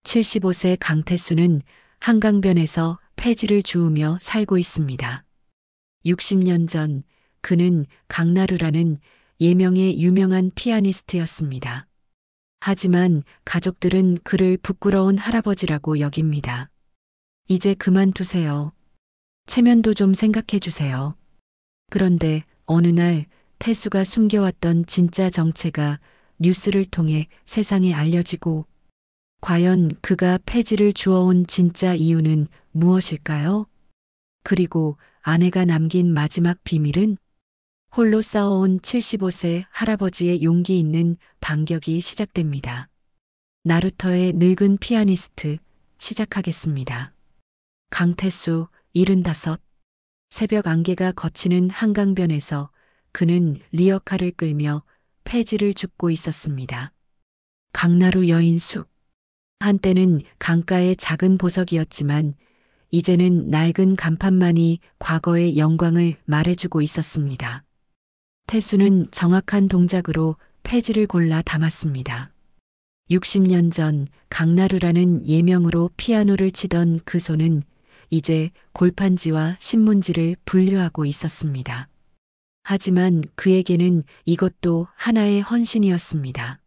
75세 강태수는 한강변에서 폐지를 주우며 살고 있습니다. 60년 전 그는 강나루라는 예명의 유명한 피아니스트였습니다. 하지만 가족들은 그를 부끄러운 할아버지라고 여깁니다. 이제 그만두세요. 체면도 좀 생각해 주세요. 그런데 어느 날 태수가 숨겨왔던 진짜 정체가 뉴스를 통해 세상에 알려지고, 과연 그가 폐지를 주워온 진짜 이유는 무엇일까요? 그리고 아내가 남긴 마지막 비밀은? 홀로 싸워온 75세 할아버지의 용기 있는 반격이 시작됩니다. 나루터의 늙은 피아니스트 시작하겠습니다. 강태수 75. 새벽 안개가 걷히는 한강변에서 그는 리어카를 끌며 폐지를 줍고 있었습니다. 강나루 여인숙. 한때는 강가의 작은 보석이었지만 이제는 낡은 간판만이 과거의 영광을 말해주고 있었습니다. 태수는 정확한 동작으로 폐지를 골라 담았습니다. 60년 전 강나루라는 예명으로 피아노를 치던 그 손은 이제 골판지와 신문지를 분류하고 있었습니다. 하지만 그에게는 이것도 하나의 헌신이었습니다.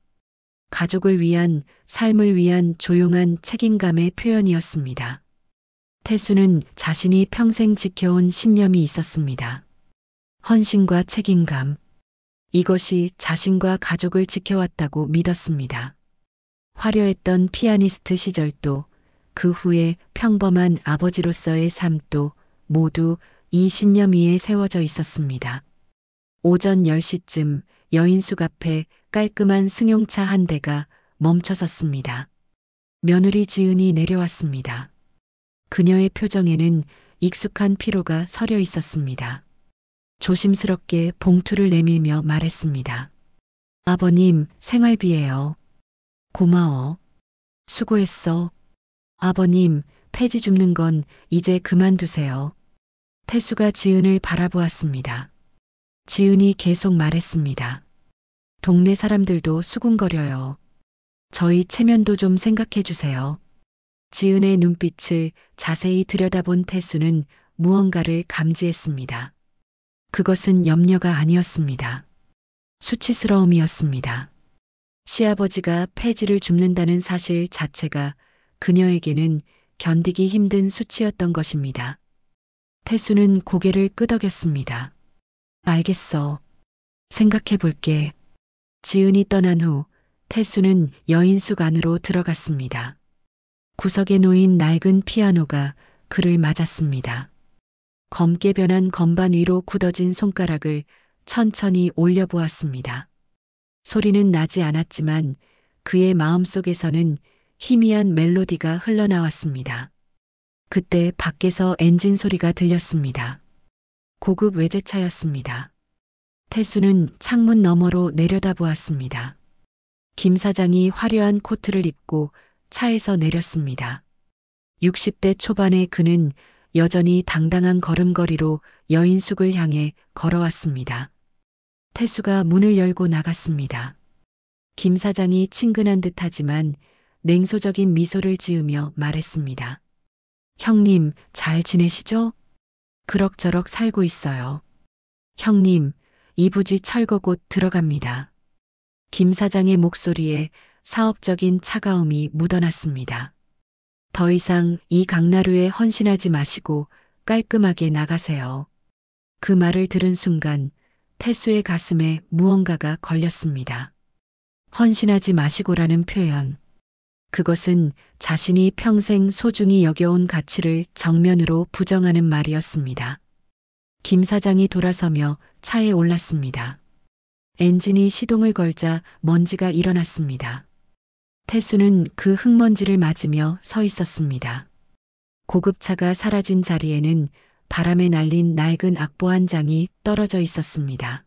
가족을 위한, 삶을 위한 조용한 책임감의 표현이었습니다. 태수는 자신이 평생 지켜온 신념이 있었습니다. 헌신과 책임감. 이것이 자신과 가족을 지켜왔다고 믿었습니다. 화려했던 피아니스트 시절도, 그 후에 평범한 아버지로서의 삶도 모두 이 신념 위에 세워져 있었습니다. 오전 10시쯤 여인숙 앞에 깔끔한 승용차 한 대가 멈춰섰습니다. 며느리 지은이 내려왔습니다. 그녀의 표정에는 익숙한 피로가 서려 있었습니다. 조심스럽게 봉투를 내밀며 말했습니다. 아버님, 생활비예요. 고마워. 수고했어. 아버님, 폐지 줍는 건 이제 그만두세요. 태수가 지은을 바라보았습니다. 지은이 계속 말했습니다. 동네 사람들도 수군거려요. 저희 체면도 좀 생각해 주세요. 지은의 눈빛을 자세히 들여다본 태수는 무언가를 감지했습니다. 그것은 염려가 아니었습니다. 수치스러움이었습니다. 시아버지가 폐지를 줍는다는 사실 자체가 그녀에게는 견디기 힘든 수치였던 것입니다. 태수는 고개를 끄덕였습니다. 알겠어. 생각해 볼게. 지은이 떠난 후 태수는 여인숙 안으로 들어갔습니다. 구석에 놓인 낡은 피아노가 그를 맞았습니다. 검게 변한 건반 위로 굳어진 손가락을 천천히 올려보았습니다. 소리는 나지 않았지만 그의 마음속에서는 희미한 멜로디가 흘러나왔습니다. 그때 밖에서 엔진 소리가 들렸습니다. 고급 외제차였습니다. 태수는 창문 너머로 내려다보았습니다. 김 사장이 화려한 코트를 입고 차에서 내렸습니다. 60대 초반의 그는 여전히 당당한 걸음걸이로 여인숙을 향해 걸어왔습니다. 태수가 문을 열고 나갔습니다. 김 사장이 친근한 듯하지만 냉소적인 미소를 지으며 말했습니다. 형님, 잘 지내시죠? 그럭저럭 살고 있어요. 형님, 이 부지 철거 곧 들어갑니다. 김 사장의 목소리에 사업적인 차가움이 묻어났습니다. 더 이상 이 강나루에 헌신하지 마시고 깔끔하게 나가세요. 그 말을 들은 순간 태수의 가슴에 무언가가 걸렸습니다. 헌신하지 마시고라는 표현. 그것은 자신이 평생 소중히 여겨온 가치를 정면으로 부정하는 말이었습니다. 김 사장이 돌아서며 차에 올랐습니다. 엔진이 시동을 걸자 먼지가 일어났습니다. 태수는 그 흙먼지를 맞으며 서 있었습니다. 고급차가 사라진 자리에는 바람에 날린 낡은 악보 한 장이 떨어져 있었습니다.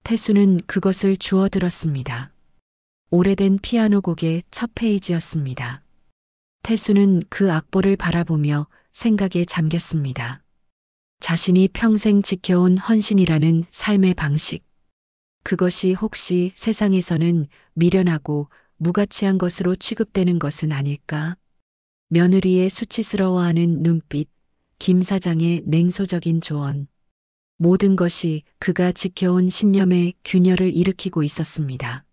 태수는 그것을 주워들었습니다. 오래된 피아노 곡의 첫 페이지였습니다. 태수는 그 악보를 바라보며 생각에 잠겼습니다. 자신이 평생 지켜온 헌신이라는 삶의 방식. 그것이 혹시 세상에서는 미련하고 무가치한 것으로 취급되는 것은 아닐까? 며느리의 수치스러워하는 눈빛, 김 사장의 냉소적인 조언. 모든 것이 그가 지켜온 신념의 균열을 일으키고 있었습니다.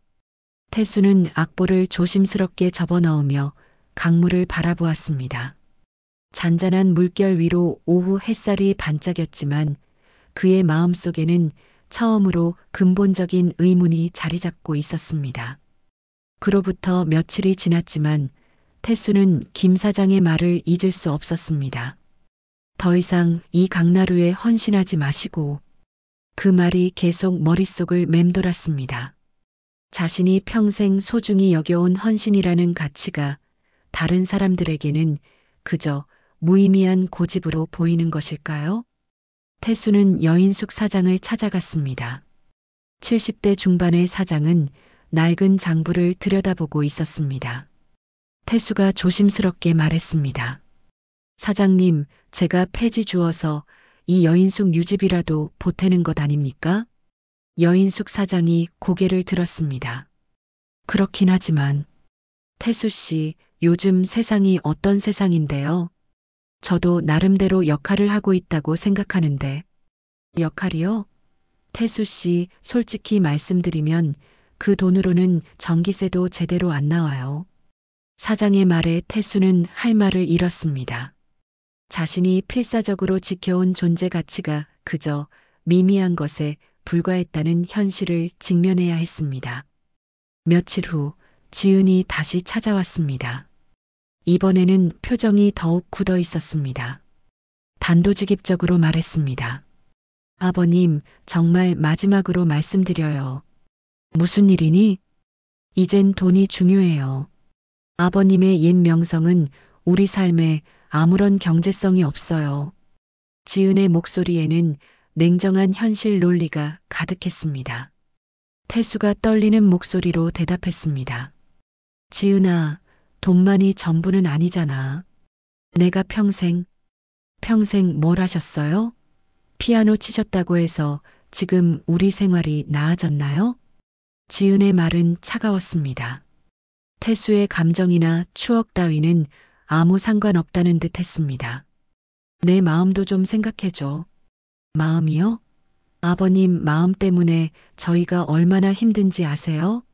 태수는 악보를 조심스럽게 접어넣으며 강물을 바라보았습니다. 잔잔한 물결 위로 오후 햇살이 반짝였지만 그의 마음속에는 처음으로 근본적인 의문이 자리 잡고 있었습니다. 그로부터 며칠이 지났지만 태수는 김 사장의 말을 잊을 수 없었습니다. 더 이상 이 강나루에 헌신하지 마시고. 그 말이 계속 머릿속을 맴돌았습니다. 자신이 평생 소중히 여겨온 헌신이라는 가치가 다른 사람들에게는 그저 무의미한 고집으로 보이는 것일까요? 태수는 여인숙 사장을 찾아갔습니다. 70대 중반의 사장은 낡은 장부를 들여다보고 있었습니다. 태수가 조심스럽게 말했습니다. 사장님, 제가 폐지 주어서 이 여인숙 유집이라도 보태는 것 아닙니까? 여인숙 사장이 고개를 들었습니다. 그렇긴 하지만 태수 씨, 요즘 세상이 어떤 세상인데요? 저도 나름대로 역할을 하고 있다고 생각하는데. 역할이요? 태수 씨, 솔직히 말씀드리면 그 돈으로는 전기세도 제대로 안 나와요. 사장의 말에 태수는 할 말을 잃었습니다. 자신이 필사적으로 지켜온 존재 가치가 그저 미미한 것에 불과했다는 현실을 직면해야 했습니다. 며칠 후 지은이 다시 찾아왔습니다. 이번에는 표정이 더욱 굳어 있었습니다. 단도직입적으로 말했습니다. 아버님, 정말 마지막으로 말씀드려요. 무슨 일이니? 이젠 돈이 중요해요. 아버님의 옛 명성은 우리 삶에 아무런 경제성이 없어요. 지은의 목소리에는 냉정한 현실 논리가 가득했습니다. 태수가 떨리는 목소리로 대답했습니다. 지은아, 돈만이 전부는 아니잖아. 내가 평생 뭘 하셨어요? 피아노 치셨다고 해서 지금 우리 생활이 나아졌나요? 지은의 말은 차가웠습니다. 태수의 감정이나 추억 따위는 아무 상관없다는 듯 했습니다. 내 마음도 좀 생각해줘. 마음이요? 아버님 마음 때문에 저희가 얼마나 힘든지 아세요?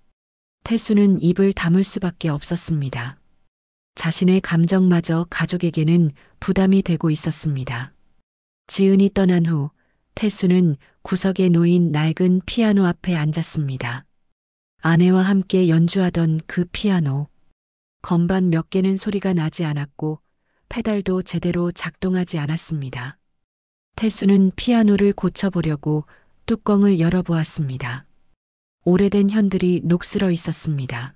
태수는 입을 다물 수밖에 없었습니다. 자신의 감정마저 가족에게는 부담이 되고 있었습니다. 지은이 떠난 후 태수는 구석에 놓인 낡은 피아노 앞에 앉았습니다. 아내와 함께 연주하던 그 피아노. 건반 몇 개는 소리가 나지 않았고 페달도 제대로 작동하지 않았습니다. 태수는 피아노를 고쳐보려고 뚜껑을 열어보았습니다. 오래된 현들이 녹슬어 있었습니다.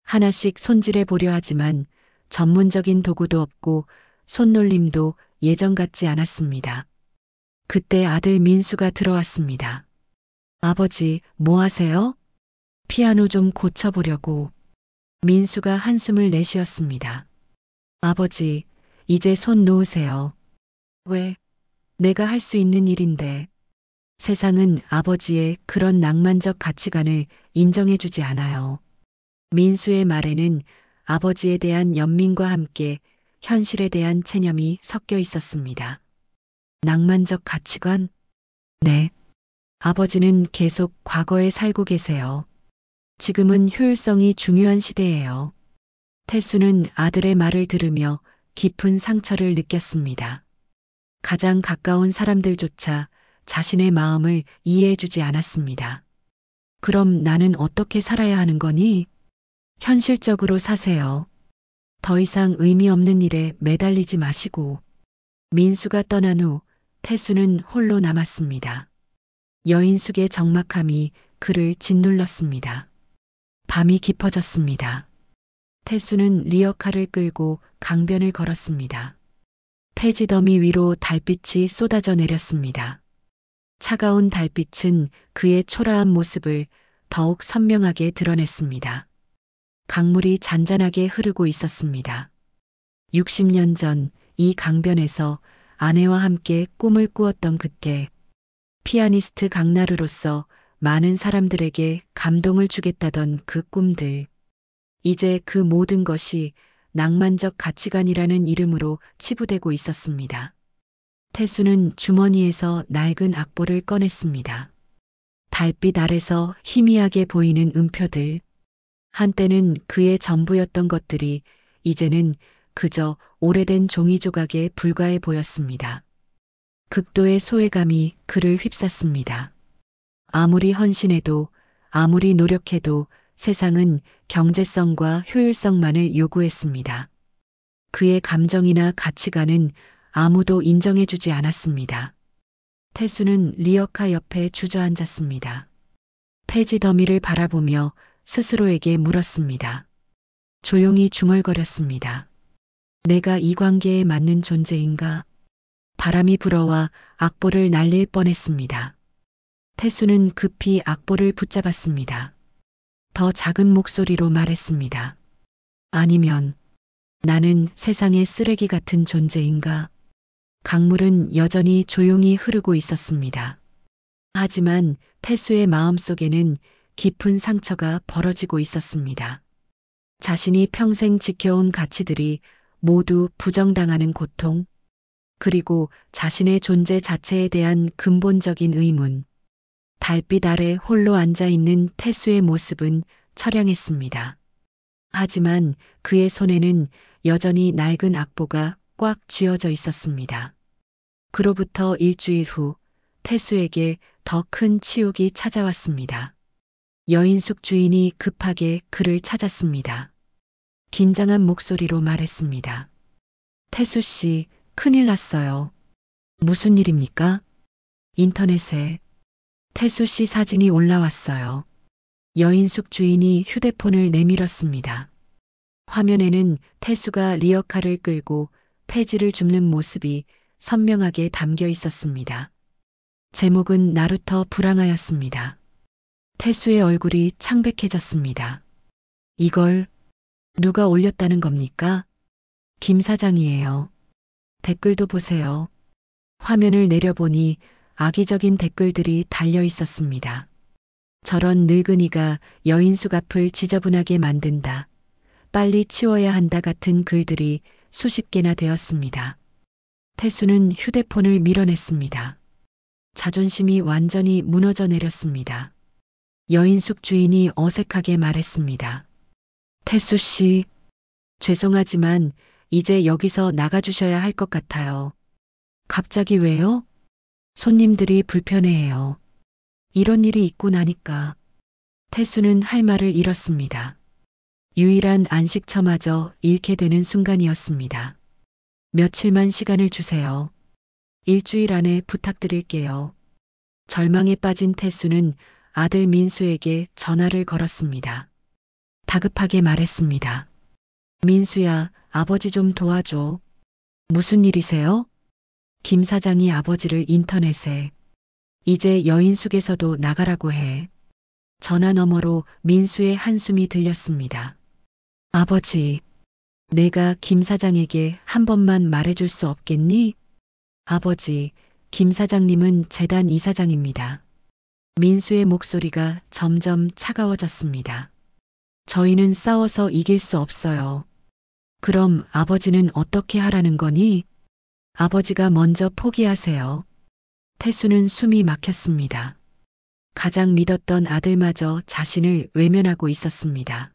하나씩 손질해 보려 하지만 전문적인 도구도 없고 손놀림도 예전 같지 않았습니다. 그때 아들 민수가 들어왔습니다. 아버지, 뭐 하세요? 피아노 좀 고쳐보려고. 민수가 한숨을 내쉬었습니다. 아버지, 이제 손 놓으세요. 왜? 내가 할 수 있는 일인데. 세상은 아버지의 그런 낭만적 가치관을 인정해주지 않아요. 민수의 말에는 아버지에 대한 연민과 함께 현실에 대한 체념이 섞여 있었습니다. 낭만적 가치관? 네. 아버지는 계속 과거에 살고 계세요. 지금은 효율성이 중요한 시대예요. 태수는 아들의 말을 들으며 깊은 상처를 느꼈습니다. 가장 가까운 사람들조차 자신의 마음을 이해해주지 않았습니다. 그럼 나는 어떻게 살아야 하는 거니? 현실적으로 사세요. 더 이상 의미 없는 일에 매달리지 마시고. 민수가 떠난 후 태수는 홀로 남았습니다. 여인숙의 적막함이 그를 짓눌렀습니다. 밤이 깊어졌습니다. 태수는 리어카를 끌고 강변을 걸었습니다. 폐지 더미 위로 달빛이 쏟아져 내렸습니다. 차가운 달빛은 그의 초라한 모습을 더욱 선명하게 드러냈습니다. 강물이 잔잔하게 흐르고 있었습니다. 60년 전 이 강변에서 아내와 함께 꿈을 꾸었던 그때, 피아니스트 강나루로서 많은 사람들에게 감동을 주겠다던 그 꿈들. 이제 그 모든 것이 낭만적 가치관이라는 이름으로 치부되고 있었습니다. 태수는 주머니에서 낡은 악보를 꺼냈습니다. 달빛 아래서 희미하게 보이는 음표들. 한때는 그의 전부였던 것들이 이제는 그저 오래된 종이 조각에 불과해 보였습니다. 극도의 소외감이 그를 휩쌌습니다. 아무리 헌신해도, 아무리 노력해도 세상은 경제성과 효율성만을 요구했습니다. 그의 감정이나 가치관은 아무도 인정해주지 않았습니다. 태수는 리어카 옆에 주저앉았습니다. 폐지 더미를 바라보며 스스로에게 물었습니다. 조용히 중얼거렸습니다. 내가 이 관계에 맞는 존재인가? 바람이 불어와 악보를 날릴 뻔했습니다. 태수는 급히 악보를 붙잡았습니다. 더 작은 목소리로 말했습니다. 아니면 나는 세상의 쓰레기 같은 존재인가? 강물은 여전히 조용히 흐르고 있었습니다. 하지만 태수의 마음속에는 깊은 상처가 벌어지고 있었습니다. 자신이 평생 지켜온 가치들이 모두 부정당하는 고통, 그리고 자신의 존재 자체에 대한 근본적인 의문. 달빛 아래 홀로 앉아 있는 태수의 모습은 처량했습니다. 하지만 그의 손에는 여전히 낡은 악보가 꽉 쥐어져 있었습니다. 그로부터 일주일 후 태수에게 더 큰 치욕이 찾아왔습니다. 여인숙 주인이 급하게 그를 찾았습니다. 긴장한 목소리로 말했습니다. 태수 씨, 큰일 났어요. 무슨 일입니까? 인터넷에 태수 씨 사진이 올라왔어요. 여인숙 주인이 휴대폰을 내밀었습니다. 화면에는 태수가 리어카를 끌고 폐지를 줍는 모습이 선명하게 담겨 있었습니다. 제목은 나루터 불황하였습니다. 태수의 얼굴이 창백해졌습니다. 이걸 누가 올렸다는 겁니까? 김 사장이에요. 댓글도 보세요. 화면을 내려보니 악의적인 댓글들이 달려 있었습니다. 저런 늙은이가 여인숙 앞을 지저분하게 만든다. 빨리 치워야 한다 같은 글들이 수십 개나 되었습니다. 태수는 휴대폰을 밀어냈습니다. 자존심이 완전히 무너져 내렸습니다. 여인숙 주인이 어색하게 말했습니다. 태수 씨, 죄송하지만 이제 여기서 나가주셔야 할 것 같아요. 갑자기 왜요? 손님들이 불편해해요. 이런 일이 있고 나니까. 태수는 할 말을 잃었습니다. 유일한 안식처마저 잃게 되는 순간이었습니다. 며칠만 시간을 주세요. 일주일 안에 부탁드릴게요. 절망에 빠진 태수는 아들 민수에게 전화를 걸었습니다. 다급하게 말했습니다. 민수야, 아버지 좀 도와줘. 무슨 일이세요? 김 사장이 아버지를 인터넷에 이제 여인숙에서도 나가라고 해. 전화 너머로 민수의 한숨이 들렸습니다. 아버지, 내가 김 사장에게 한 번만 말해줄 수 없겠니? 아버지, 김 사장님은 재단 이사장입니다. 민수의 목소리가 점점 차가워졌습니다. 저희는 싸워서 이길 수 없어요. 그럼 아버지는 어떻게 하라는 거니? 아버지가 먼저 포기하세요. 태수는 숨이 막혔습니다. 가장 믿었던 아들마저 자신을 외면하고 있었습니다.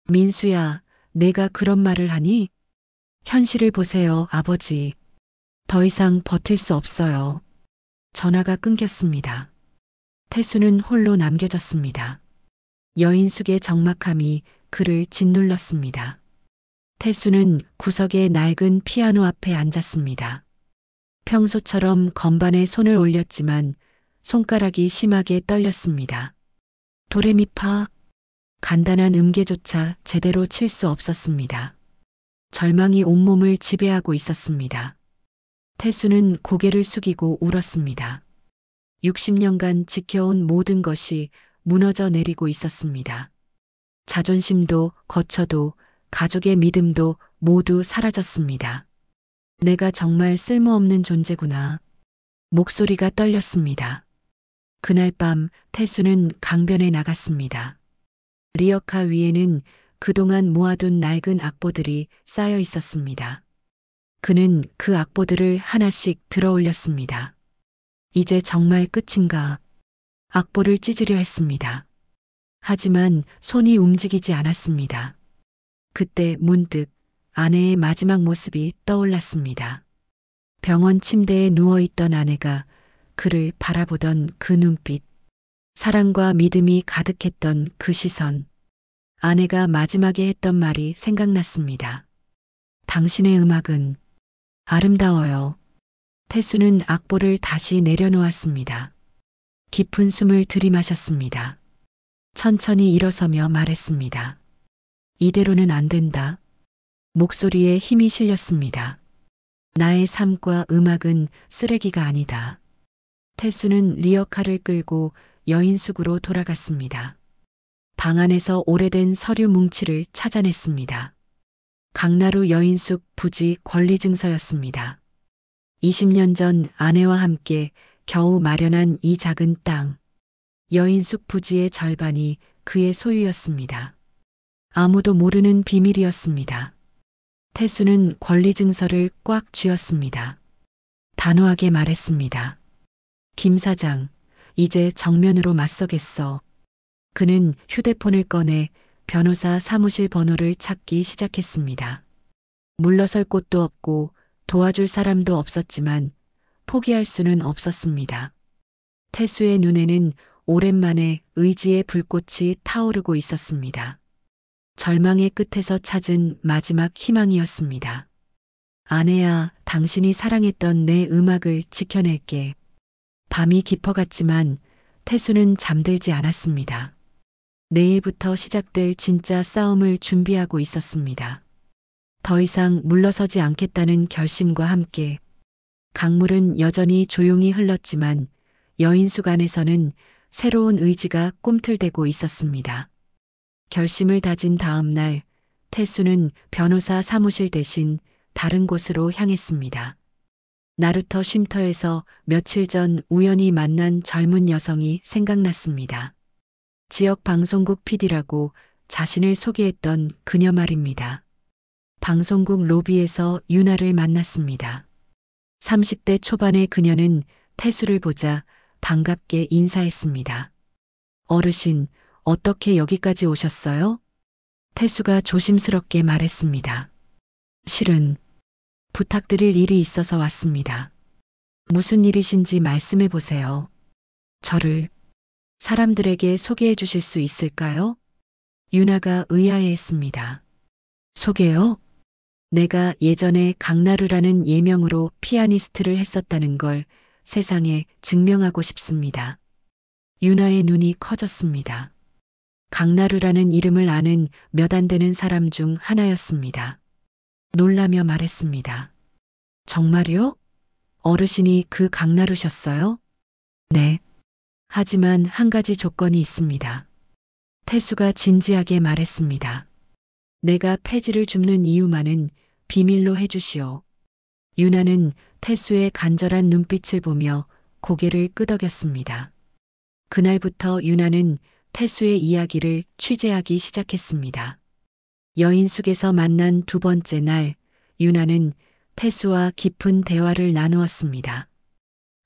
민수야, 내가 그런 말을 하니? 현실을 보세요, 아버지. 더 이상 버틸 수 없어요. 전화가 끊겼습니다. 태수는 홀로 남겨졌습니다. 여인숙의 적막함이 그를 짓눌렀습니다. 태수는 구석의 낡은 피아노 앞에 앉았습니다. 평소처럼 건반에 손을 올렸지만 손가락이 심하게 떨렸습니다. 도레미파, 간단한 음계조차 제대로 칠 수 없었습니다. 절망이 온몸을 지배하고 있었습니다. 태수는 고개를 숙이고 울었습니다. 60년간 지켜온 모든 것이 무너져 내리고 있었습니다. 자존심도 거처도 가족의 믿음도 모두 사라졌습니다. 내가 정말 쓸모없는 존재구나. 목소리가 떨렸습니다. 그날 밤 태수는 강변에 나갔습니다. 리어카 위에는 그동안 모아둔 낡은 악보들이 쌓여 있었습니다. 그는 그 악보들을 하나씩 들어 올렸습니다. 이제 정말 끝인가? 악보를 찢으려 했습니다. 하지만 손이 움직이지 않았습니다. 그때 문득 아내의 마지막 모습이 떠올랐습니다. 병원 침대에 누워있던 아내가 그를 바라보던 그 눈빛, 사랑과 믿음이 가득했던 그 시선, 아내가 마지막에 했던 말이 생각났습니다. 당신의 음악은 아름다워요. 태수는 악보를 다시 내려놓았습니다. 깊은 숨을 들이마셨습니다. 천천히 일어서며 말했습니다. 이대로는 안 된다. 목소리에 힘이 실렸습니다. 나의 삶과 음악은 쓰레기가 아니다. 태수는 리어카를 끌고 여인숙으로 돌아갔습니다. 방 안에서 오래된 서류 뭉치를 찾아냈습니다. 강나루 여인숙 부지 권리증서였습니다. 20년 전 아내와 함께 겨우 마련한 이 작은 땅. 여인숙 부지의 절반이 그의 소유였습니다. 아무도 모르는 비밀이었습니다. 태수는 권리증서를 꽉 쥐었습니다. 단호하게 말했습니다. 김 사장, 이제 정면으로 맞서겠어. 그는 휴대폰을 꺼내 변호사 사무실 번호를 찾기 시작했습니다. 물러설 곳도 없고 도와줄 사람도 없었지만 포기할 수는 없었습니다. 태수의 눈에는 오랜만에 의지의 불꽃이 타오르고 있었습니다. 절망의 끝에서 찾은 마지막 희망이었습니다. 아내야, 당신이 사랑했던 내 음악을 지켜낼게. 밤이 깊어갔지만 태수는 잠들지 않았습니다. 내일부터 시작될 진짜 싸움을 준비하고 있었습니다. 더 이상 물러서지 않겠다는 결심과 함께 강물은 여전히 조용히 흘렀지만 여인숙 안에서는 새로운 의지가 꿈틀대고 있었습니다. 결심을 다진 다음 날 태수는 변호사 사무실 대신 다른 곳으로 향했습니다. 나루터 쉼터에서 며칠 전 우연히 만난 젊은 여성이 생각났습니다. 지역 방송국 PD라고 자신을 소개했던 그녀 말입니다. 방송국 로비에서 유나를 만났습니다. 30대 초반의 그녀는 태수를 보자 반갑게 인사했습니다. 어르신, 어떻게 여기까지 오셨어요? 태수가 조심스럽게 말했습니다. 실은 부탁드릴 일이 있어서 왔습니다. 무슨 일이신지 말씀해 보세요. 저를 사람들에게 소개해 주실 수 있을까요? 유나가 의아해했습니다. 소개요? 내가 예전에 강나루라는 예명으로 피아니스트를 했었다는 걸 세상에 증명하고 싶습니다. 유나의 눈이 커졌습니다. 강나루라는 이름을 아는 몇 안 되는 사람 중 하나였습니다. 놀라며 말했습니다. 정말요? 어르신이 그 강나루셨어요? 네. 하지만 한 가지 조건이 있습니다. 태수가 진지하게 말했습니다. 내가 폐지를 줍는 이유만은 비밀로 해주시오. 유나는 태수의 간절한 눈빛을 보며 고개를 끄덕였습니다. 그날부터 유나는 태수의 이야기를 취재하기 시작했습니다. 여인숙에서 만난 두 번째 날, 유나는 태수와 깊은 대화를 나누었습니다.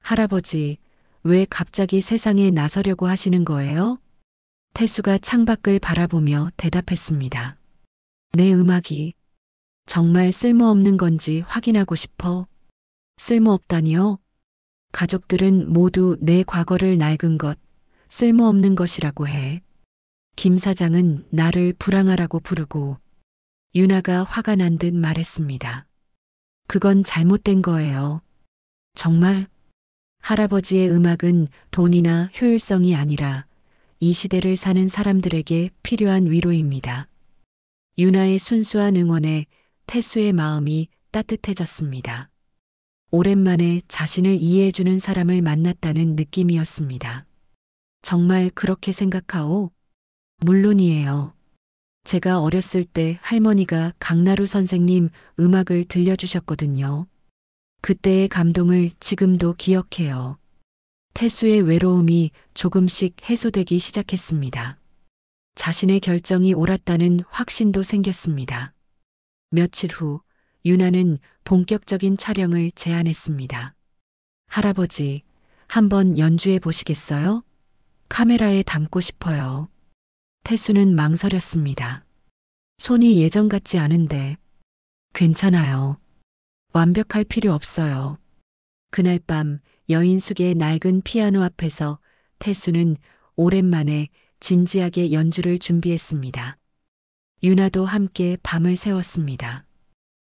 할아버지, 왜 갑자기 세상에 나서려고 하시는 거예요? 태수가 창밖을 바라보며 대답했습니다. 내 음악이 정말 쓸모없는 건지 확인하고 싶어. 쓸모없다니요? 가족들은 모두 내 과거를 낡은 것, 쓸모없는 것이라고 해. 김 사장은 나를 불황하라고 부르고 유나가 화가 난 듯 말했습니다. 그건 잘못된 거예요. 정말 할아버지의 음악은 돈이나 효율성이 아니라 이 시대를 사는 사람들에게 필요한 위로입니다. 유나의 순수한 응원에 태수의 마음이 따뜻해졌습니다. 오랜만에 자신을 이해해주는 사람을 만났다는 느낌이었습니다. 정말 그렇게 생각하오? 물론이에요. 제가 어렸을 때 할머니가 강나루 선생님 음악을 들려주셨거든요. 그때의 감동을 지금도 기억해요. 태수의 외로움이 조금씩 해소되기 시작했습니다. 자신의 결정이 옳았다는 확신도 생겼습니다. 며칠 후 유나는 본격적인 촬영을 제안했습니다. 할아버지, 한번 연주해 보시겠어요? 카메라에 담고 싶어요. 태수는 망설였습니다. 손이 예전 같지 않은데. 괜찮아요. 완벽할 필요 없어요. 그날 밤 여인숙의 낡은 피아노 앞에서 태수는 오랜만에 진지하게 연주를 준비했습니다. 유나도 함께 밤을 새웠습니다.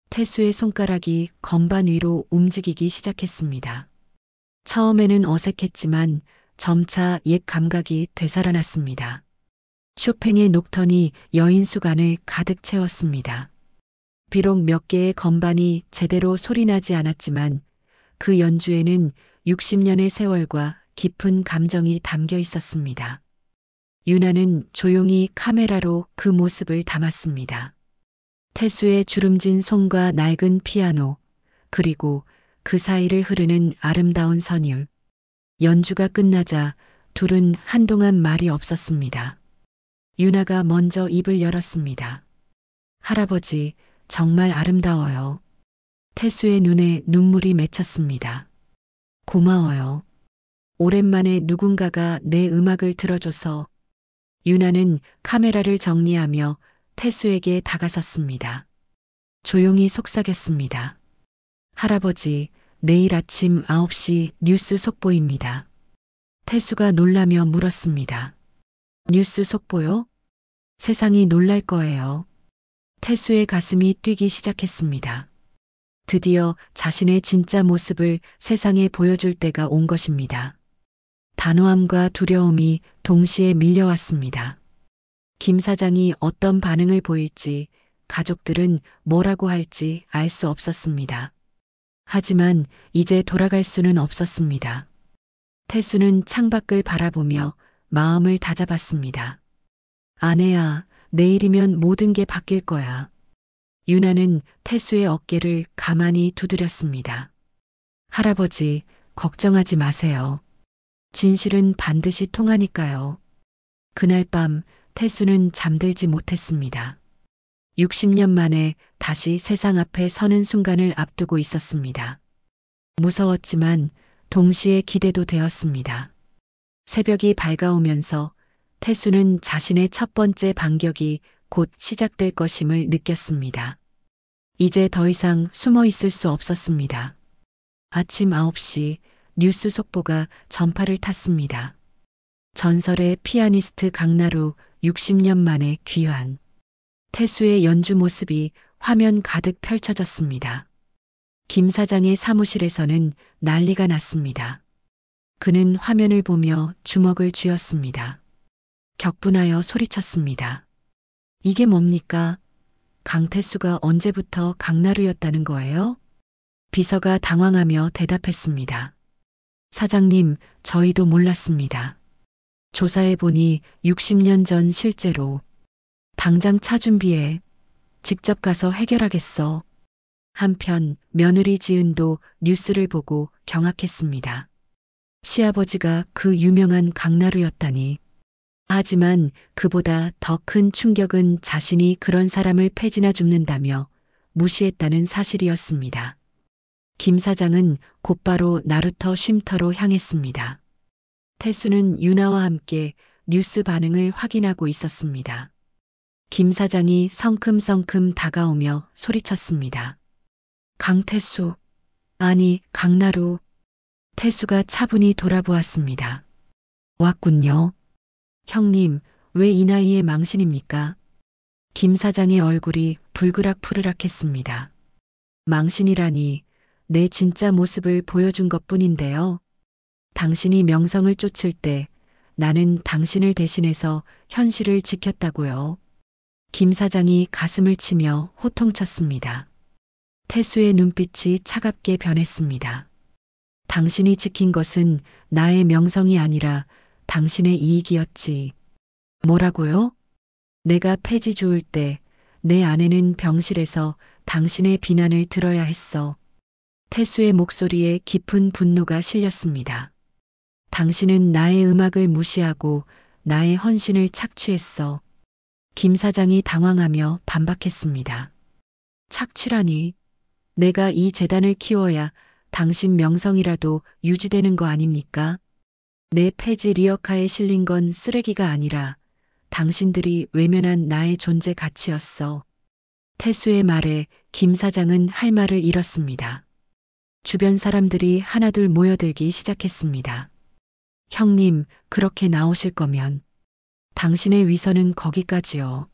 태수의 손가락이 건반 위로 움직이기 시작했습니다. 처음에는 어색했지만 점차 옛 감각이 되살아났습니다. 쇼팽의 녹턴이 여인숙 안을 가득 채웠습니다. 비록 몇 개의 건반이 제대로 소리나지 않았지만 그 연주에는 60년의 세월과 깊은 감정이 담겨 있었습니다. 유나는 조용히 카메라로 그 모습을 담았습니다. 태수의 주름진 손과 낡은 피아노, 그리고 그 사이를 흐르는 아름다운 선율. 연주가 끝나자 둘은 한동안 말이 없었습니다. 유나가 먼저 입을 열었습니다. 할아버지, 정말 아름다워요. 태수의 눈에 눈물이 맺혔습니다. 고마워요. 오랜만에 누군가가 내 음악을 들어줘서. 유나는 카메라를 정리하며 태수에게 다가섰습니다. 조용히 속삭였습니다. 할아버지, 내일 아침 9시 뉴스 속보입니다. 태수가 놀라며 물었습니다. 뉴스 속보요? 세상이 놀랄 거예요. 태수의 가슴이 뛰기 시작했습니다. 드디어 자신의 진짜 모습을 세상에 보여줄 때가 온 것입니다. 단호함과 두려움이 동시에 밀려왔습니다. 김 사장이 어떤 반응을 보일지, 가족들은 뭐라고 할지 알 수 없었습니다. 하지만 이제 돌아갈 수는 없었습니다. 태수는 창밖을 바라보며 마음을 다잡았습니다. 아내야, 내일이면 모든 게 바뀔 거야. 유나는 태수의 어깨를 가만히 두드렸습니다. 할아버지, 걱정하지 마세요. 진실은 반드시 통하니까요. 그날 밤 태수는 잠들지 못했습니다. 60년 만에 다시 세상 앞에 서는 순간을 앞두고 있었습니다. 무서웠지만 동시에 기대도 되었습니다. 새벽이 밝아오면서 태수는 자신의 첫 번째 반격이 곧 시작될 것임을 느꼈습니다. 이제 더 이상 숨어 있을 수 없었습니다. 아침 9시 뉴스 속보가 전파를 탔습니다. 전설의 피아니스트 강나루 60년 만에 귀환. 태수의 연주 모습이 화면 가득 펼쳐졌습니다. 김 사장의 사무실에서는 난리가 났습니다. 그는 화면을 보며 주먹을 쥐었습니다. 격분하여 소리쳤습니다. 이게 뭡니까? 강태수가 언제부터 강나루였다는 거예요? 비서가 당황하며 대답했습니다. 사장님, 저희도 몰랐습니다. 조사해보니 60년 전 실제로. 당장 차 준비해. 직접 가서 해결하겠어. 한편 며느리 지은도 뉴스를 보고 경악했습니다. 시아버지가 그 유명한 강나루였다니. 하지만 그보다 더 큰 충격은 자신이 그런 사람을 패지나 줍는다며 무시했다는 사실이었습니다. 김 사장은 곧바로 나루터 쉼터로 향했습니다. 태수는 유나와 함께 뉴스 반응을 확인하고 있었습니다. 김 사장이 성큼성큼 다가오며 소리쳤습니다. 강태수, 아니 강나루. 태수가 차분히 돌아보았습니다. 왔군요. 형님, 왜 이 나이에 망신입니까? 김 사장의 얼굴이 불그락푸르락했습니다. 망신이라니, 내 진짜 모습을 보여준 것뿐인데요. 당신이 명성을 쫓을 때 나는 당신을 대신해서 현실을 지켰다고요. 김 사장이 가슴을 치며 호통쳤습니다. 태수의 눈빛이 차갑게 변했습니다. 당신이 지킨 것은 나의 명성이 아니라 당신의 이익이었지. 뭐라고요? 내가 폐지 주울 때 내 아내는 병실에서 당신의 비난을 들어야 했어. 태수의 목소리에 깊은 분노가 실렸습니다. 당신은 나의 음악을 무시하고 나의 헌신을 착취했어. 김 사장이 당황하며 반박했습니다. 착취라니. 내가 이 재단을 키워야 당신 명성이라도 유지되는 거 아닙니까? 내 폐지 리어카에 실린 건 쓰레기가 아니라 당신들이 외면한 나의 존재 가치였어. 태수의 말에 김 사장은 할 말을 잃었습니다. 주변 사람들이 하나둘 모여들기 시작했습니다. 형님, 그렇게 나오실 거면 당신의 위선은 거기까지요.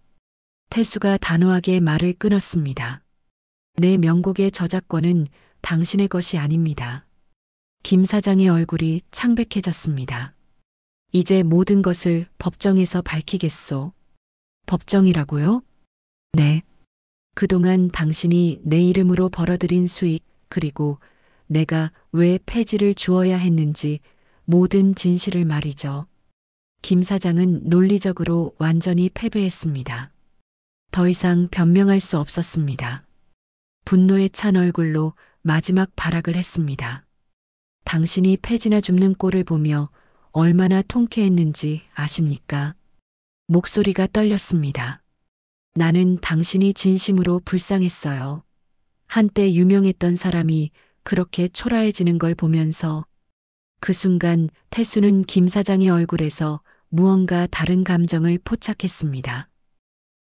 태수가 단호하게 말을 끊었습니다. 내 명곡의 저작권은 당신의 것이 아닙니다. 김 사장의 얼굴이 창백해졌습니다. 이제 모든 것을 법정에서 밝히겠소. 법정이라고요? 네. 그동안 당신이 내 이름으로 벌어들인 수익, 그리고 내가 왜 폐지를 주어야 했는지 모든 진실을 말이죠. 김 사장은 논리적으로 완전히 패배했습니다. 더 이상 변명할 수 없었습니다. 분노에 찬 얼굴로 마지막 발악을 했습니다. 당신이 폐지나 줍는 꼴을 보며 얼마나 통쾌했는지 아십니까? 목소리가 떨렸습니다. 나는 당신이 진심으로 불쌍했어요. 한때 유명했던 사람이 그렇게 초라해지는 걸 보면서 그 순간 태수는 김 사장의 얼굴에서 무언가 다른 감정을 포착했습니다.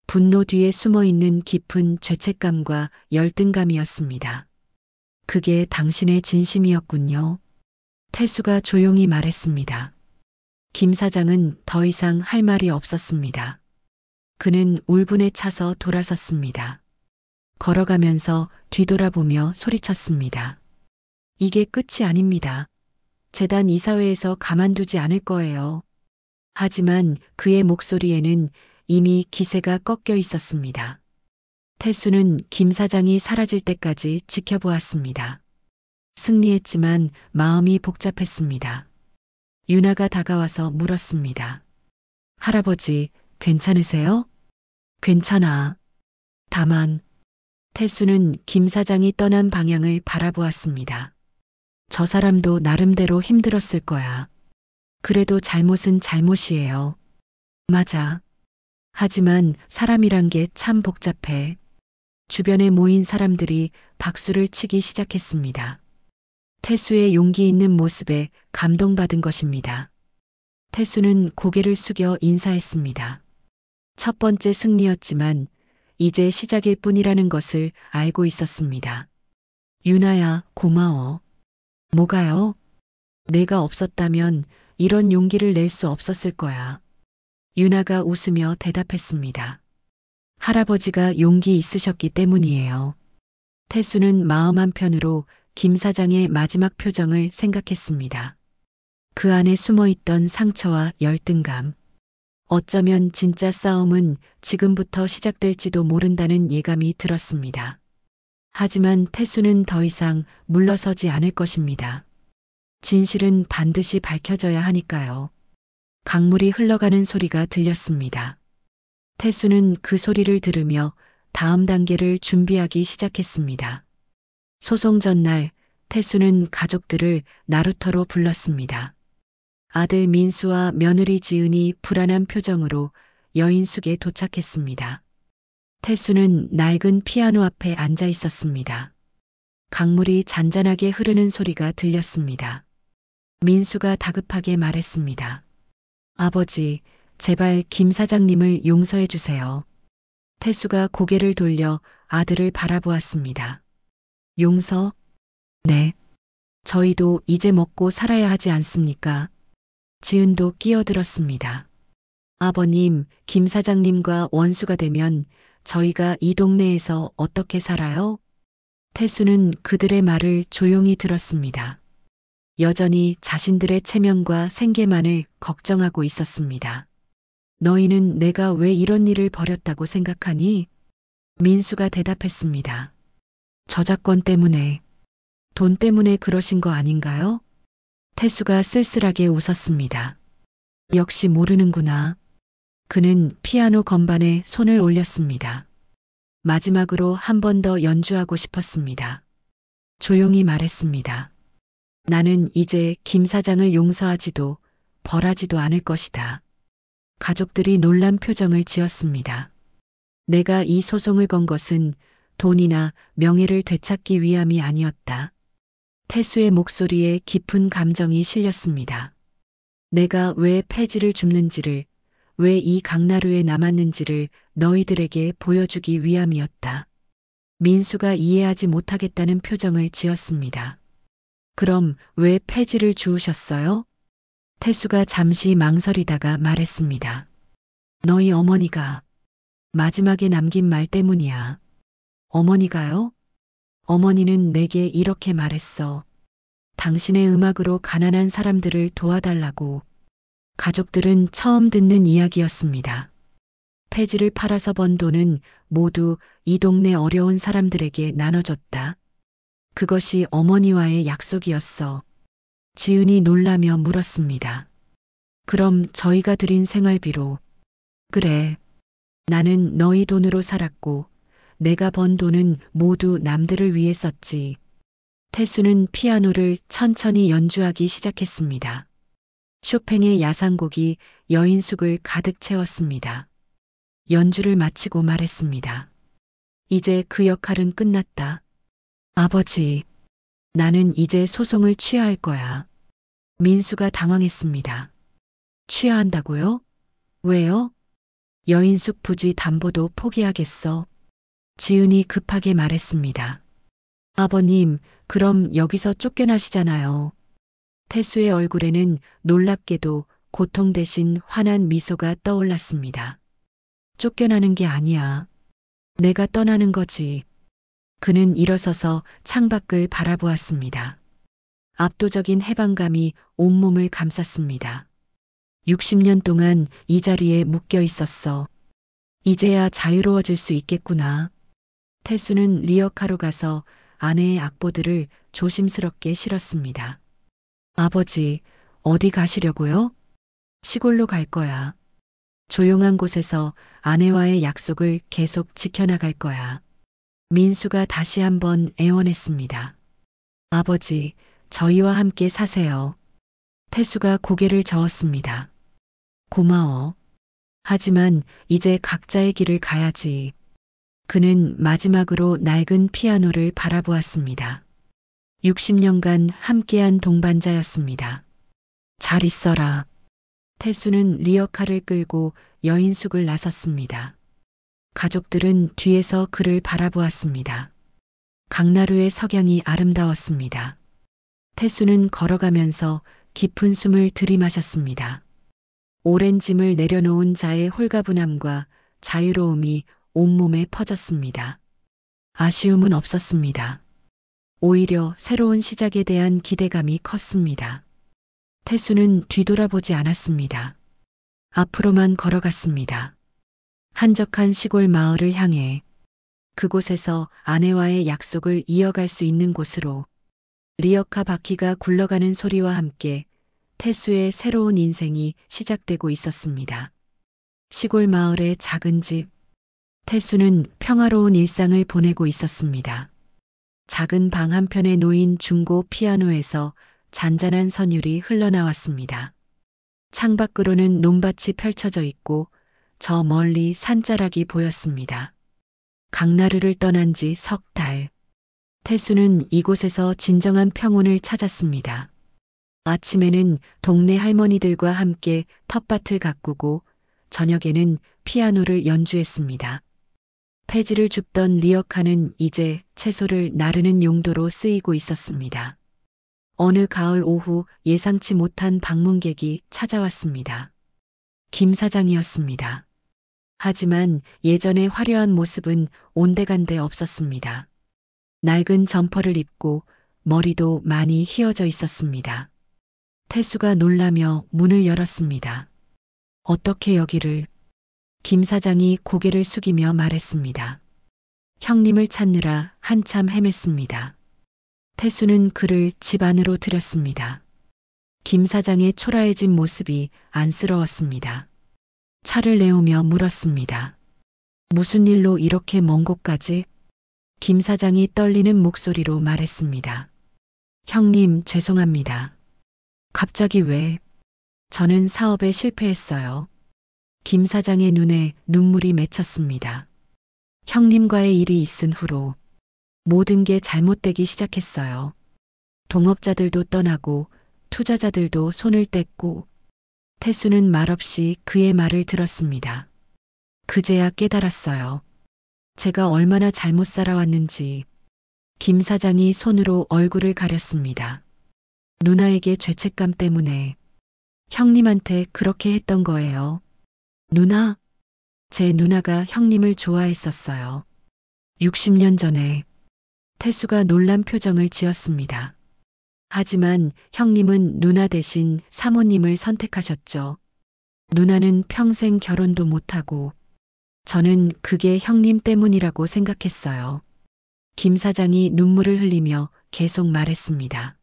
분노 뒤에 숨어 있는 깊은 죄책감과 열등감이었습니다. 그게 당신의 진심이었군요. 태수가 조용히 말했습니다. 김 사장은 더 이상 할 말이 없었습니다. 그는 울분에 차서 돌아섰습니다. 걸어가면서 뒤돌아보며 소리쳤습니다. 이게 끝이 아닙니다. 재단 이사회에서 가만두지 않을 거예요. 하지만 그의 목소리에는 이미 기세가 꺾여 있었습니다. 태수는 김 사장이 사라질 때까지 지켜보았습니다. 승리했지만 마음이 복잡했습니다. 유나가 다가와서 물었습니다. 할아버지, 괜찮으세요? 괜찮아. 다만, 태수는 김 사장이 떠난 방향을 바라보았습니다. 저 사람도 나름대로 힘들었을 거야. 그래도 잘못은 잘못이에요. 맞아. 하지만 사람이란 게 참 복잡해. 주변에 모인 사람들이 박수를 치기 시작했습니다. 태수의 용기 있는 모습에 감동받은 것입니다. 태수는 고개를 숙여 인사했습니다. 첫 번째 승리였지만 이제 시작일 뿐이라는 것을 알고 있었습니다. 유나야, 고마워. 뭐가요? 내가 없었다면 이런 용기를 낼 수 없었을 거야. 유나가 웃으며 대답했습니다. 할아버지가 용기 있으셨기 때문이에요. 태수는 마음 한편으로 김 사장의 마지막 표정을 생각했습니다. 그 안에 숨어 있던 상처와 열등감. 어쩌면 진짜 싸움은 지금부터 시작될지도 모른다는 예감이 들었습니다. 하지만 태수는 더 이상 물러서지 않을 것입니다. 진실은 반드시 밝혀져야 하니까요. 강물이 흘러가는 소리가 들렸습니다. 태수는 그 소리를 들으며 다음 단계를 준비하기 시작했습니다. 소송 전날 태수는 가족들을 나루터로 불렀습니다. 아들 민수와 며느리 지은이 불안한 표정으로 여인숙에 도착했습니다. 태수는 낡은 피아노 앞에 앉아 있었습니다. 강물이 잔잔하게 흐르는 소리가 들렸습니다. 민수가 다급하게 말했습니다. 아버지, 제발 김 사장님을 용서해 주세요. 태수가 고개를 돌려 아들을 바라보았습니다. 용서? 네. 저희도 이제 먹고 살아야 하지 않습니까? 지은도 끼어들었습니다. 아버님, 김 사장님과 원수가 되면 저희가 이 동네에서 어떻게 살아요? 태수는 그들의 말을 조용히 들었습니다. 여전히 자신들의 체면과 생계만을 걱정하고 있었습니다. 너희는 내가 왜 이런 일을 벌였다고 생각하니? 민수가 대답했습니다. 저작권 때문에, 돈 때문에 그러신 거 아닌가요? 태수가 쓸쓸하게 웃었습니다. 역시 모르는구나. 그는 피아노 건반에 손을 올렸습니다. 마지막으로 한 번 더 연주하고 싶었습니다. 조용히 말했습니다. 나는 이제 김 사장을 용서하지도 벌하지도 않을 것이다. 가족들이 놀란 표정을 지었습니다. 내가 이 소송을 건 것은 돈이나 명예를 되찾기 위함이 아니었다. 태수의 목소리에 깊은 감정이 실렸습니다. 내가 왜 폐지를 줍는지를, 왜 이 강나루에 남았는지를 너희들에게 보여주기 위함이었다. 민수가 이해하지 못하겠다는 표정을 지었습니다. 그럼 왜 폐지를 주우셨어요? 태수가 잠시 망설이다가 말했습니다. 너희 어머니가 마지막에 남긴 말 때문이야. 어머니가요? 어머니는 내게 이렇게 말했어. 당신의 음악으로 가난한 사람들을 도와달라고. 가족들은 처음 듣는 이야기였습니다. 폐지를 팔아서 번 돈은 모두 이 동네 어려운 사람들에게 나눠줬다. 그것이 어머니와의 약속이었어. 지은이 놀라며 물었습니다. 그럼 저희가 드린 생활비로. 그래. 나는 너희 돈으로 살았고 내가 번 돈은 모두 남들을 위해 썼지. 태수는 피아노를 천천히 연주하기 시작했습니다. 쇼팽의 야상곡이 여인숙을 가득 채웠습니다. 연주를 마치고 말했습니다. 이제 그 역할은 끝났다. 아버지, 나는 이제 소송을 취하할 거야. 민수가 당황했습니다. 취하한다고요? 왜요? 여인숙 부지 담보도 포기하겠어. 지은이 급하게 말했습니다. 아버님, 그럼 여기서 쫓겨나시잖아요. 태수의 얼굴에는 놀랍게도 고통 대신 환한 미소가 떠올랐습니다. 쫓겨나는 게 아니야. 내가 떠나는 거지. 그는 일어서서 창밖을 바라보았습니다. 압도적인 해방감이 온몸을 감쌌습니다. 60년 동안 이 자리에 묶여 있었어. 이제야 자유로워질 수 있겠구나. 태수는 리어카로 가서 아내의 악보들을 조심스럽게 실었습니다. 아버지, 어디 가시려고요? 시골로 갈 거야. 조용한 곳에서 아내와의 약속을 계속 지켜나갈 거야. 민수가 다시 한번 애원했습니다. 아버지, 저희와 함께 사세요. 태수가 고개를 저었습니다. 고마워. 하지만 이제 각자의 길을 가야지. 그는 마지막으로 낡은 피아노를 바라보았습니다. 60년간 함께한 동반자였습니다. 잘 있어라. 태수는 리어카를 끌고 여인숙을 나섰습니다. 가족들은 뒤에서 그를 바라보았습니다. 강나루의 석양이 아름다웠습니다. 태수는 걸어가면서 깊은 숨을 들이마셨습니다. 오랜 짐을 내려놓은 자의 홀가분함과 자유로움이 온몸에 퍼졌습니다. 아쉬움은 없었습니다. 오히려 새로운 시작에 대한 기대감이 컸습니다. 태수는 뒤돌아보지 않았습니다. 앞으로만 걸어갔습니다. 한적한 시골 마을을 향해 그곳에서 아내와의 약속을 이어갈 수 있는 곳으로 리어카 바퀴가 굴러가는 소리와 함께 태수의 새로운 인생이 시작되고 있었습니다. 시골 마을의 작은 집. 태수는 평화로운 일상을 보내고 있었습니다. 작은 방 한편에 놓인 중고 피아노에서 잔잔한 선율이 흘러나왔습니다. 창밖으로는 논밭이 펼쳐져 있고 저 멀리 산자락이 보였습니다. 강나루를 떠난 지 석 달. 태수는 이곳에서 진정한 평온을 찾았습니다. 아침에는 동네 할머니들과 함께 텃밭을 가꾸고 저녁에는 피아노를 연주했습니다. 폐지를 줍던 리어카는 이제 채소를 나르는 용도로 쓰이고 있었습니다. 어느 가을 오후 예상치 못한 방문객이 찾아왔습니다. 김 사장이었습니다. 하지만 예전의 화려한 모습은 온데간데 없었습니다. 낡은 점퍼를 입고 머리도 많이 휘어져 있었습니다. 태수가 놀라며 문을 열었습니다. 어떻게 여기를? 김 사장이 고개를 숙이며 말했습니다. 형님을 찾느라 한참 헤맸습니다. 태수는 그를 집 안으로 들였습니다. 김 사장의 초라해진 모습이 안쓰러웠습니다. 차를 내오며 물었습니다. 무슨 일로 이렇게 먼 곳까지? 김 사장이 떨리는 목소리로 말했습니다. 형님, 죄송합니다. 갑자기 왜? 저는 사업에 실패했어요. 김 사장의 눈에 눈물이 맺혔습니다. 형님과의 일이 있은 후로 모든 게 잘못되기 시작했어요. 동업자들도 떠나고 투자자들도 손을 뗐고 태수는 말없이 그의 말을 들었습니다. 그제야 깨달았어요. 제가 얼마나 잘못 살아왔는지. 김 사장이 손으로 얼굴을 가렸습니다. 누나에게 죄책감 때문에 형님한테 그렇게 했던 거예요. 누나? 제 누나가 형님을 좋아했었어요. 60년 전에. 태수가 놀란 표정을 지었습니다. 하지만 형님은 누나 대신 사모님을 선택하셨죠. 누나는 평생 결혼도 못하고 저는 그게 형님 때문이라고 생각했어요. 김 사장이 눈물을 흘리며 계속 말했습니다.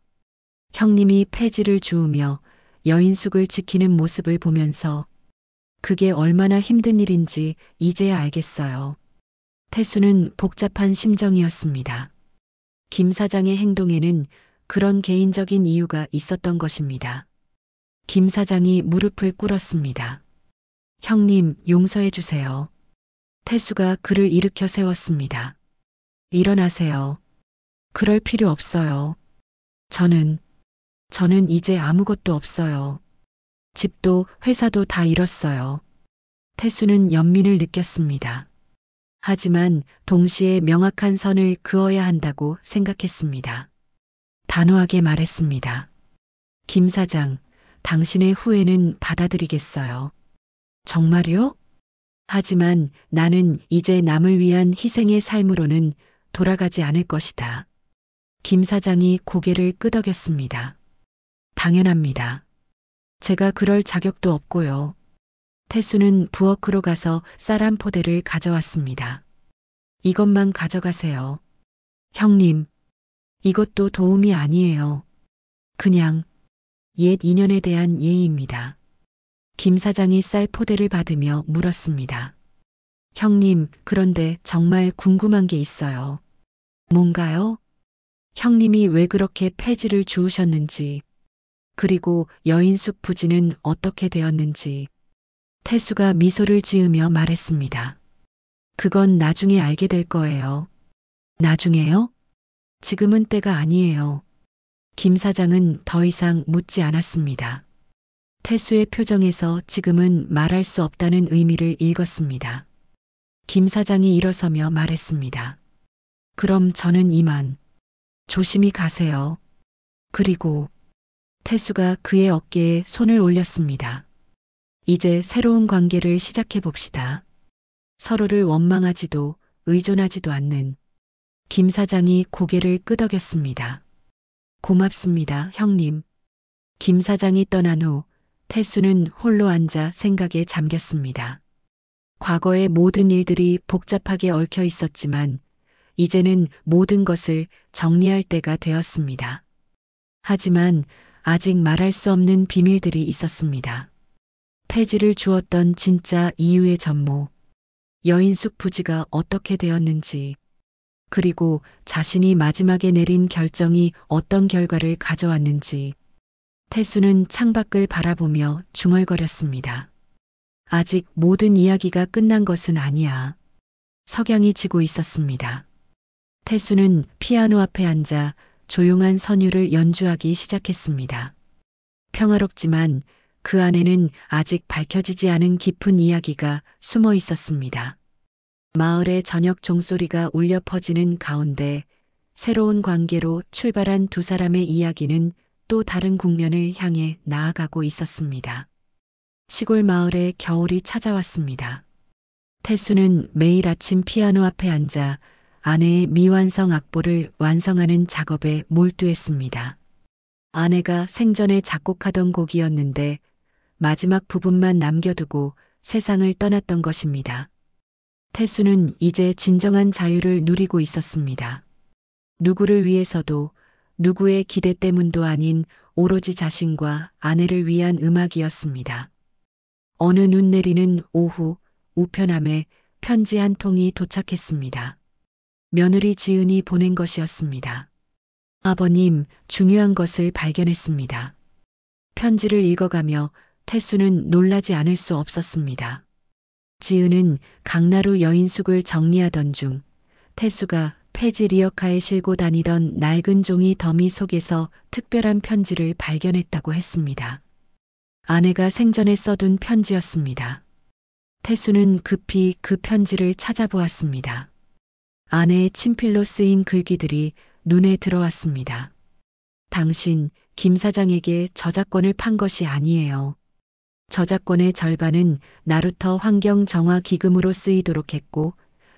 형님이 폐지를 주우며 여인숙을 지키는 모습을 보면서 그게 얼마나 힘든 일인지 이제야 알겠어요. 태수는 복잡한 심정이었습니다. 김 사장의 행동에는 그런 개인적인 이유가 있었던 것입니다. 김 사장이 무릎을 꿇었습니다. 형님, 용서해 주세요. 태수가 그를 일으켜 세웠습니다. 일어나세요. 그럴 필요 없어요. 저는 이제 아무것도 없어요. 집도 회사도 다 잃었어요. 태수는 연민을 느꼈습니다. 하지만 동시에 명확한 선을 그어야 한다고 생각했습니다. 단호하게 말했습니다. 김 사장, 당신의 후회는 받아들이겠어요. 정말요? 하지만 나는 이제 남을 위한 희생의 삶으로는 돌아가지 않을 것이다. 김 사장이 고개를 끄덕였습니다. 당연합니다. 제가 그럴 자격도 없고요. 태수는 부엌으로 가서 쌀 한 포대를 가져왔습니다. 이것만 가져가세요. 형님, 이것도 도움이 아니에요. 그냥 옛 인연에 대한 예의입니다. 김 사장이 쌀 포대를 받으며 물었습니다. 형님, 그런데 정말 궁금한 게 있어요. 뭔가요? 형님이 왜 그렇게 폐지를 주우셨는지, 그리고 여인숙 부지는 어떻게 되었는지. 태수가 미소를 지으며 말했습니다. 그건 나중에 알게 될 거예요. 나중에요? 지금은 때가 아니에요. 김 사장은 더 이상 묻지 않았습니다. 태수의 표정에서 지금은 말할 수 없다는 의미를 읽었습니다. 김 사장이 일어서며 말했습니다. 그럼 저는 이만. 조심히 가세요. 그리고 태수가 그의 어깨에 손을 올렸습니다. 이제 새로운 관계를 시작해 봅시다. 서로를 원망하지도 의존하지도 않는. 김 사장이 고개를 끄덕였습니다. 고맙습니다, 형님. 김 사장이 떠난 후 태수는 홀로 앉아 생각에 잠겼습니다. 과거의 모든 일들이 복잡하게 얽혀 있었지만 이제는 모든 것을 정리할 때가 되었습니다. 하지만 아직 말할 수 없는 비밀들이 있었습니다. 폐지를 주었던 진짜 이유의 전모, 여인숙 부지가 어떻게 되었는지, 그리고 자신이 마지막에 내린 결정이 어떤 결과를 가져왔는지. 태수는 창밖을 바라보며 중얼거렸습니다. 아직 모든 이야기가 끝난 것은 아니야. 석양이 지고 있었습니다. 태수는 피아노 앞에 앉아 조용한 선율을 연주하기 시작했습니다. 평화롭지만 그 안에는 아직 밝혀지지 않은 깊은 이야기가 숨어 있었습니다. 마을의 저녁 종소리가 울려 퍼지는 가운데 새로운 관계로 출발한 두 사람의 이야기는 또 다른 국면을 향해 나아가고 있었습니다. 시골 마을에 겨울이 찾아왔습니다. 태수는 매일 아침 피아노 앞에 앉아 아내의 미완성 악보를 완성하는 작업에 몰두했습니다. 아내가 생전에 작곡하던 곡이었는데 마지막 부분만 남겨두고 세상을 떠났던 것입니다. 태수는 이제 진정한 자유를 누리고 있었습니다. 누구를 위해서도 누구의 기대 때문도 아닌 오로지 자신과 아내를 위한 음악이었습니다. 어느 눈 내리는 오후 우편함에 편지 한 통이 도착했습니다. 며느리 지은이 보낸 것이었습니다. 아버님, 중요한 것을 발견했습니다. 편지를 읽어가며 태수는 놀라지 않을 수 없었습니다. 지은은 강나루 여인숙을 정리하던 중 태수가 폐지 리어카에 싣고 다니던 낡은 종이 더미 속에서 특별한 편지를 발견했다고 했습니다. 아내가 생전에 써둔 편지였습니다. 태수는 급히 그 편지를 찾아보았습니다. 아내의 친필로 쓰인 글귀들이 눈에 들어왔습니다. 당신 김 사장에게 저작권을 판 것이 아니에요. 저작권의 절반은 나루터 환경 정화 기금으로 쓰이도록 했고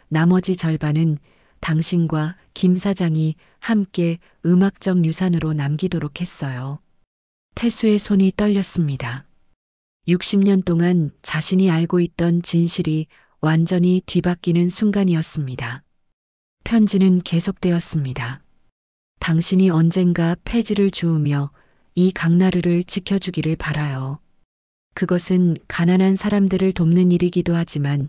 나머지 절반은 당신과 김 사장이 함께 음악적 유산으로 남기도록 했어요. 태수의 손이 떨렸습니다. 60년 동안 자신이 알고 있던 진실이 완전히 뒤바뀌는 순간이었습니다. 편지는 계속되었습니다. 당신이 언젠가 폐지를 주우며 이 강나루를 지켜주기를 바라요. 그것은 가난한 사람들을 돕는 일이기도 하지만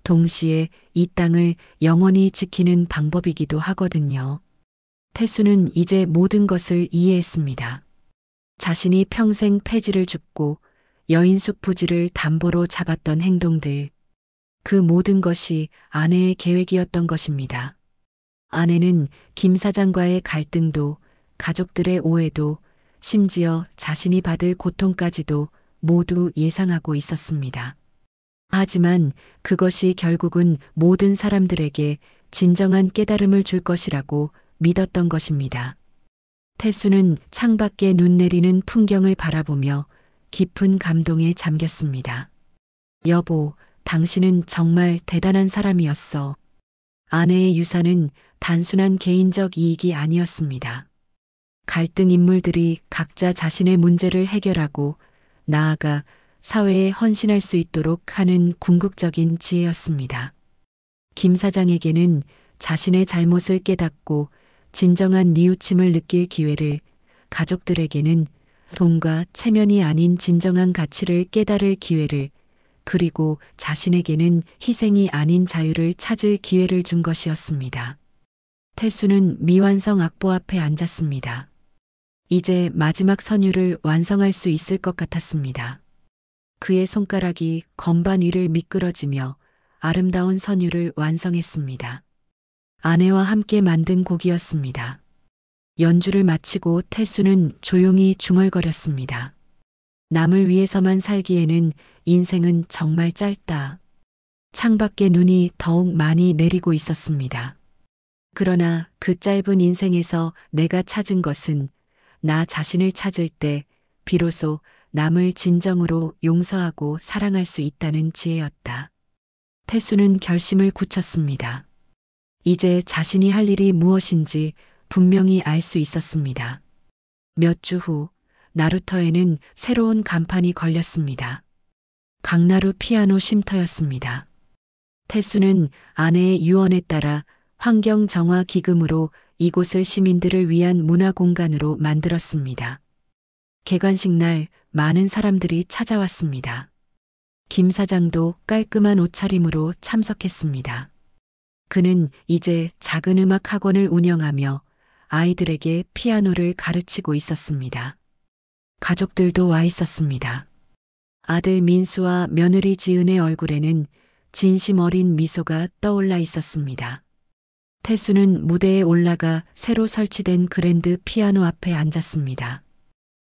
동시에 이 땅을 영원히 지키는 방법이기도 하거든요. 태수는 이제 모든 것을 이해했습니다. 자신이 평생 폐지를 줍고 여인숙 부지를 담보로 잡았던 행동들, 그 모든 것이 아내의 계획이었던 것입니다. 아내는 김 사장과의 갈등도, 가족들의 오해도, 심지어 자신이 받을 고통까지도 모두 예상하고 있었습니다. 하지만 그것이 결국은 모든 사람들에게 진정한 깨달음을 줄 것이라고 믿었던 것입니다. 태수는 창밖에 눈 내리는 풍경을 바라보며 깊은 감동에 잠겼습니다. 여보, 당신은 정말 대단한 사람이었어. 아내의 유산은 단순한 개인적 이익이 아니었습니다. 갈등 인물들이 각자 자신의 문제를 해결하고 나아가 사회에 헌신할 수 있도록 하는 궁극적인 지혜였습니다. 김 사장에게는 자신의 잘못을 깨닫고 진정한 뉘우침을 느낄 기회를, 가족들에게는 돈과 체면이 아닌 진정한 가치를 깨달을 기회를, 그리고 자신에게는 희생이 아닌 자유를 찾을 기회를 준 것이었습니다. 태수는 미완성 악보 앞에 앉았습니다. 이제 마지막 선율을 완성할 수 있을 것 같았습니다. 그의 손가락이 건반 위를 미끄러지며 아름다운 선율을 완성했습니다. 아내와 함께 만든 곡이었습니다. 연주를 마치고 태수는 조용히 중얼거렸습니다. 남을 위해서만 살기에는 인생은 정말 짧다. 창밖에 눈이 더욱 많이 내리고 있었습니다. 그러나 그 짧은 인생에서 내가 찾은 것은 나 자신을 찾을 때 비로소 남을 진정으로 용서하고 사랑할 수 있다는 지혜였다. 태수는 결심을 굳혔습니다. 이제 자신이 할 일이 무엇인지 분명히 알 수 있었습니다. 몇 주 후 나루터에는 새로운 간판이 걸렸습니다. 강나루 피아노 쉼터였습니다. 태수는 아내의 유언에 따라 환경 정화 기금으로 이곳을 시민들을 위한 문화 공간으로 만들었습니다. 개관식 날 많은 사람들이 찾아왔습니다. 김 사장도 깔끔한 옷차림으로 참석했습니다. 그는 이제 작은 음악 학원을 운영하며 아이들에게 피아노를 가르치고 있었습니다. 가족들도 와 있었습니다. 아들 민수와 며느리 지은의 얼굴에는 진심 어린 미소가 떠올라 있었습니다. 태수는 무대에 올라가 새로 설치된 그랜드 피아노 앞에 앉았습니다.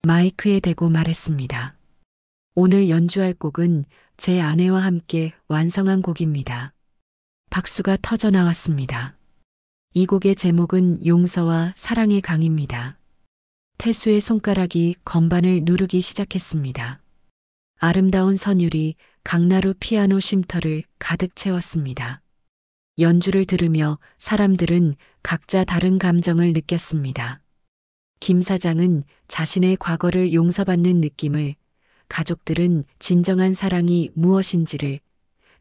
마이크에 대고 말했습니다. 오늘 연주할 곡은 제 아내와 함께 완성한 곡입니다. 박수가 터져 나왔습니다. 이 곡의 제목은 용서와 사랑의 강입니다. 태수의 손가락이 건반을 누르기 시작했습니다. 아름다운 선율이 강나루 피아노 쉼터를 가득 채웠습니다. 연주를 들으며 사람들은 각자 다른 감정을 느꼈습니다. 김 사장은 자신의 과거를 용서받는 느낌을, 가족들은 진정한 사랑이 무엇인지를,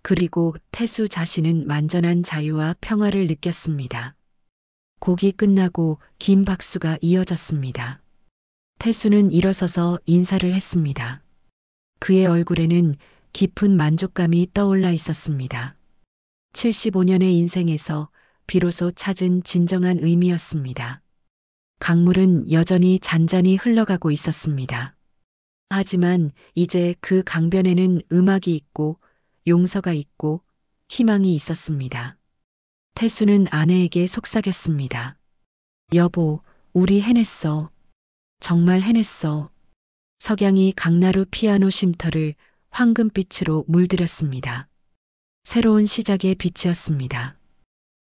그리고 태수 자신은 완전한 자유와 평화를 느꼈습니다. 곡이 끝나고 긴 박수가 이어졌습니다. 태수는 일어서서 인사를 했습니다. 그의 얼굴에는 깊은 만족감이 떠올라 있었습니다. 75년의 인생에서 비로소 찾은 진정한 의미였습니다. 강물은 여전히 잔잔히 흘러가고 있었습니다. 하지만 이제 그 강변에는 음악이 있고 용서가 있고 희망이 있었습니다. 태수는 아내에게 속삭였습니다. 여보, 우리 해냈어. 정말 해냈어. 석양이 강나루 피아노 쉼터를 황금빛으로 물들였습니다. 새로운 시작의 빛이었습니다.